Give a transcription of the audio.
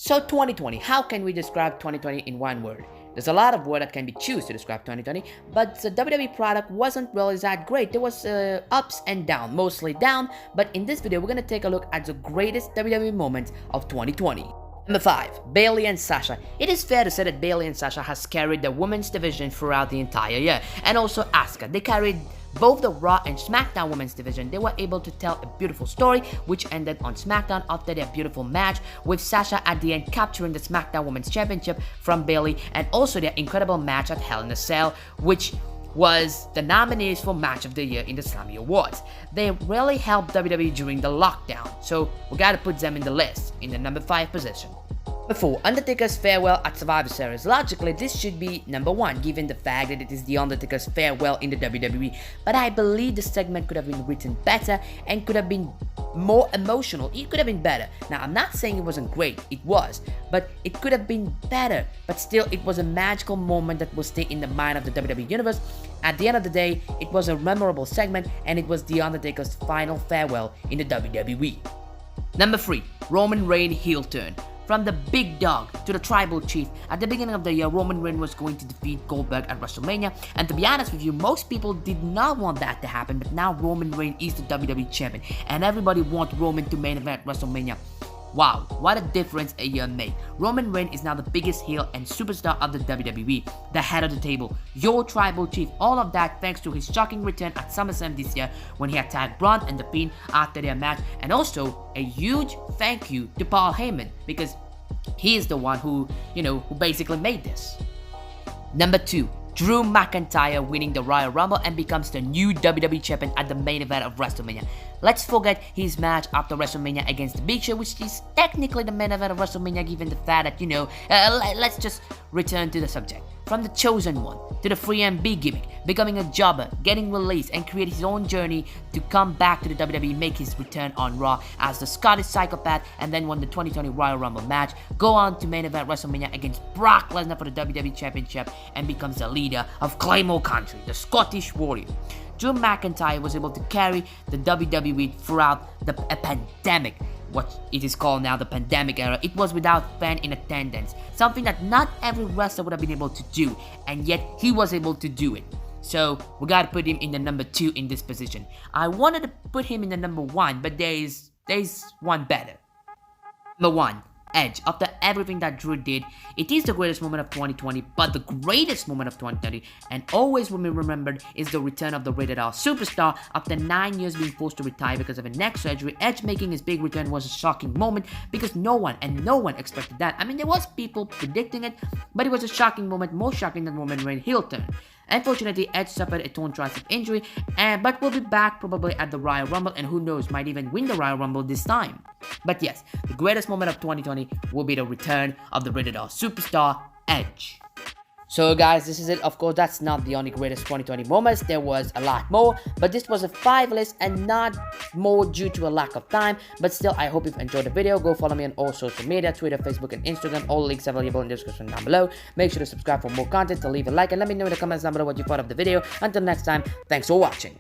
So 2020, how can we describe 2020 in one word? There's a lot of words that can be chosen to describe 2020, but the WWE product wasn't really that great. There was ups and downs, mostly down, but in this video, we're going to take a look at the greatest WWE moments of 2020. Number 5. Bayley and Sasha. It is fair to say that Bayley and Sasha has carried the women's division throughout the entire year, and also Asuka. They carried both the Raw and SmackDown women's division. They were able to tell a beautiful story, which ended on SmackDown after their beautiful match, with Sasha at the end capturing the SmackDown Women's Championship from Bayley, and also their incredible match at Hell in a Cell, which was the nominees for Match of the Year in the Slammy Awards. They really helped WWE during the lockdown, so we gotta put them in the list, in the number 5 position. Number 4. Undertakers Farewell at Survivor Series. Logically, this should be number 1, given the fact that it is the Undertakers Farewell in the WWE, but I believe the segment could have been written better and could have been more emotional. It could have been better. Now, I'm not saying it wasn't great, it was, but it could have been better. But still, it was a magical moment that will stay in the mind of the WWE Universe. At the end of the day, it was a memorable segment, and it was the Undertaker's final farewell in the WWE. Number 3. Roman Reigns heel turn. From the big dog to the tribal chief, at the beginning of the year, Roman Reigns was going to defeat Goldberg at WrestleMania, and to be honest with you, most people did not want that to happen, but now Roman Reigns is the WWE champion, and everybody wants Roman to main event WrestleMania. Wow, what a difference a year made. Roman Reigns is now the biggest heel and superstar of the WWE, the head of the table, your tribal chief, all of that thanks to his shocking return at SummerSlam this year when he attacked Braun and The Fiend after their match, and also a huge thank you to Paul Heyman, because he is the one who basically made this. Number 2. Drew McIntyre winning the Royal Rumble and becomes the new WWE champion at the main event of WrestleMania. Let's forget his match after WrestleMania against The Big Show, which is technically the main event of WrestleMania, given the fact that, let's just return to the subject. From the Chosen One to the 3MB gimmick, becoming a jobber, getting released, and create his own journey to come back to the WWE, make his return on Raw as the Scottish Psychopath, and then won the 2020 Royal Rumble match, go on to main event WrestleMania against Brock Lesnar for the WWE Championship, and becomes the leader of Claymore Country, the Scottish Warrior. Drew McIntyre was able to carry the WWE throughout a pandemic, what it is called now the pandemic era. It was without fan in attendance, something that not every wrestler would have been able to do, and yet he was able to do it. So we gotta put him in the number 2 in this position. I wanted to put him in the number 1, but there's one better. Number 1. Edge. After everything that Drew did, it is the greatest moment of 2020, but the greatest moment of 2030, and always will be remembered, is the return of the Rated R superstar. After 9 years being forced to retire because of a neck surgery, Edge making his big return was a shocking moment because no one expected that. I mean, there was people predicting it, but it was a shocking moment, more shocking than Roman Reigns heel turn. Unfortunately, Edge suffered a torn tricep injury, but will be back probably at the Royal Rumble, and who knows, might even win the Royal Rumble this time. But yes, the greatest moment of 2020 will be the return of the Rated R superstar, Edge. So guys, this is it. Of course, that's not the only greatest 2020 moments. There was a lot more, but this was a 5 list and not more due to a lack of time. But still, I hope you've enjoyed the video. Go follow me on all social media, Twitter, Facebook, and Instagram. All links available in the description down below. Make sure to subscribe for more content, to leave a like, and let me know in the comments down below what you thought of the video. Until next time, thanks for watching.